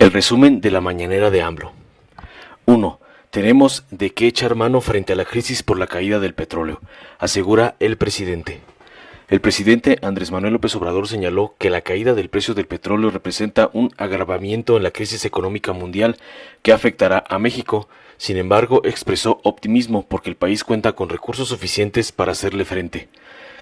El resumen de la mañanera de AMLO. 1. Tenemos de qué echar mano frente a la crisis por la caída del petróleo, asegura el presidente. El presidente Andrés Manuel López Obrador señaló que la caída del precio del petróleo representa un agravamiento en la crisis económica mundial que afectará a México. Sin embargo, expresó optimismo porque el país cuenta con recursos suficientes para hacerle frente.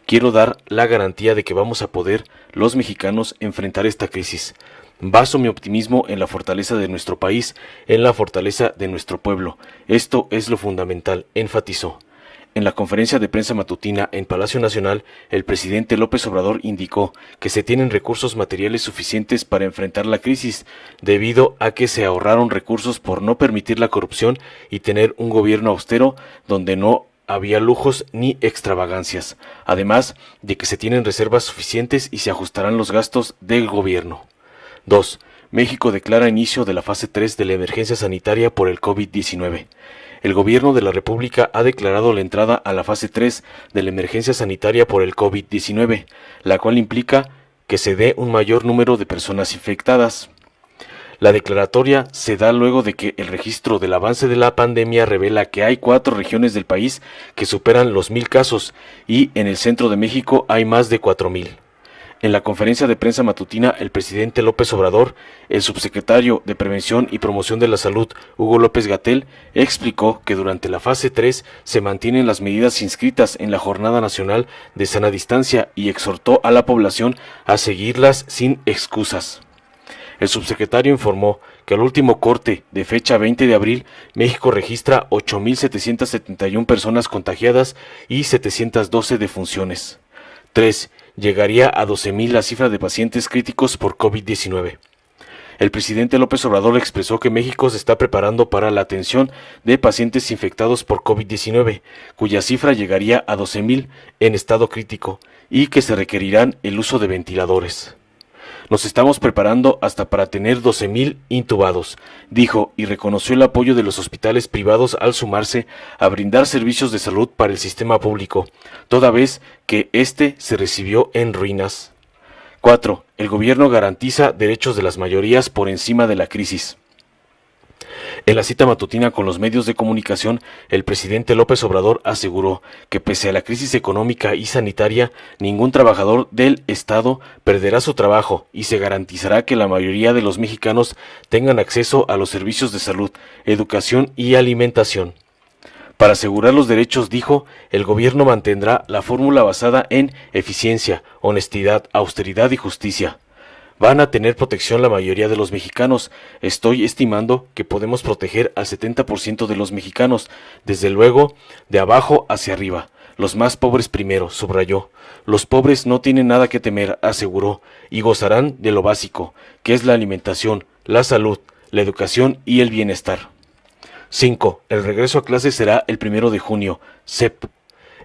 Quiero dar la garantía de que vamos a poder, los mexicanos, enfrentar esta crisis. Baso mi optimismo en la fortaleza de nuestro país, en la fortaleza de nuestro pueblo. Esto es lo fundamental, enfatizó. En la conferencia de prensa matutina en Palacio Nacional, el presidente López Obrador indicó que se tienen recursos materiales suficientes para enfrentar la crisis, debido a que se ahorraron recursos por no permitir la corrupción y tener un gobierno austero donde no había lujos ni extravagancias, además de que se tienen reservas suficientes y se ajustarán los gastos del gobierno. 2. México declara inicio de la fase 3 de la emergencia sanitaria por el COVID-19. El gobierno de la República ha declarado la entrada a la fase 3 de la emergencia sanitaria por el COVID-19, la cual implica que se dé un mayor número de personas infectadas. La declaratoria se da luego de que el registro del avance de la pandemia revela que hay 4 regiones del país que superan los 1,000 casos y en el centro de México hay más de 4,000. En la conferencia de prensa matutina, el presidente López Obrador, el subsecretario de Prevención y Promoción de la Salud, Hugo López-Gatell, explicó que durante la fase 3 se mantienen las medidas inscritas en la Jornada Nacional de Sana Distancia y exhortó a la población a seguirlas sin excusas. El subsecretario informó que al último corte de fecha 20 de abril, México registra 8,771 personas contagiadas y 712 defunciones. 3. Llegaría a 12,000 la cifra de pacientes críticos por COVID-19. El presidente López Obrador expresó que México se está preparando para la atención de pacientes infectados por COVID-19, cuya cifra llegaría a 12,000 en estado crítico y que se requerirán el uso de ventiladores. Nos estamos preparando hasta para tener 12,000 intubados, dijo, y reconoció el apoyo de los hospitales privados al sumarse a brindar servicios de salud para el sistema público, toda vez que éste se recibió en ruinas. 4. El gobierno garantiza derechos de las mayorías por encima de la crisis. En la cita matutina con los medios de comunicación, el presidente López Obrador aseguró que pese a la crisis económica y sanitaria, ningún trabajador del Estado perderá su trabajo y se garantizará que la mayoría de los mexicanos tengan acceso a los servicios de salud, educación y alimentación. Para asegurar los derechos, dijo, el gobierno mantendrá la fórmula basada en eficiencia, honestidad, austeridad y justicia. Van a tener protección la mayoría de los mexicanos. Estoy estimando que podemos proteger al 70% de los mexicanos, desde luego, de abajo hacia arriba. Los más pobres primero, subrayó. Los pobres no tienen nada que temer, aseguró, y gozarán de lo básico, que es la alimentación, la salud, la educación y el bienestar. 5. El regreso a clases será el 1 de junio, CEP.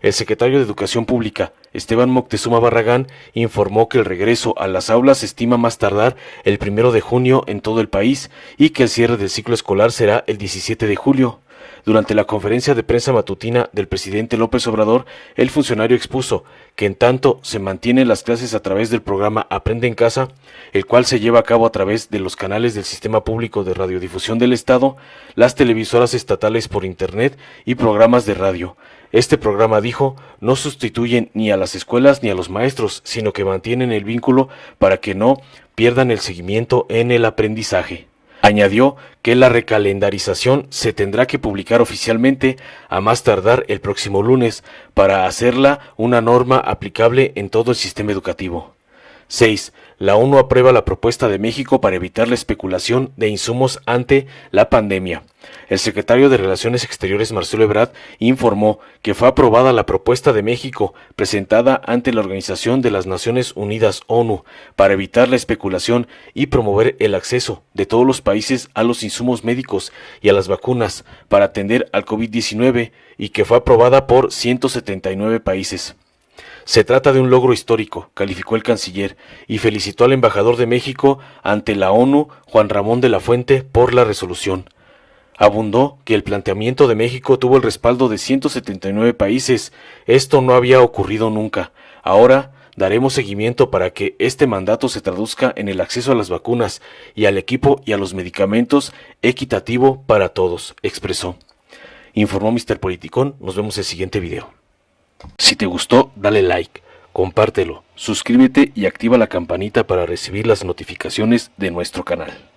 El secretario de Educación Pública, Esteban Moctezuma Barragán, informó que el regreso a las aulas se estima más tardar el 1 de junio en todo el país y que el cierre del ciclo escolar será el 17 de julio. Durante la conferencia de prensa matutina del presidente López Obrador, el funcionario expuso que en tanto se mantienen las clases a través del programa Aprende en Casa, el cual se lleva a cabo a través de los canales del Sistema Público de Radiodifusión del Estado, las televisoras estatales por Internet y programas de radio. Este programa, dijo, no sustituyen ni a las escuelas ni a los maestros, sino que mantienen el vínculo para que no pierdan el seguimiento en el aprendizaje. Añadió que la recalendarización se tendrá que publicar oficialmente a más tardar el próximo lunes para hacerla una norma aplicable en todo el sistema educativo. 6. La ONU aprueba la propuesta de México para evitar la especulación de insumos ante la pandemia. El secretario de Relaciones Exteriores, Marcelo Ebrard, informó que fue aprobada la propuesta de México presentada ante la Organización de las Naciones Unidas, ONU, para evitar la especulación y promover el acceso de todos los países a los insumos médicos y a las vacunas para atender al COVID-19 y que fue aprobada por 179 países. Se trata de un logro histórico, calificó el canciller, y felicitó al embajador de México ante la ONU, Juan Ramón de la Fuente, por la resolución. Abundó que el planteamiento de México tuvo el respaldo de 179 países. Esto no había ocurrido nunca. Ahora, Daremos seguimiento para que este mandato se traduzca en el acceso a las vacunas y al equipo y a los medicamentos equitativo para todos, expresó. Informó Mr. Politicón. Nos vemos en el siguiente video. Si te gustó, dale like, compártelo, suscríbete y activa la campanita para recibir las notificaciones de nuestro canal.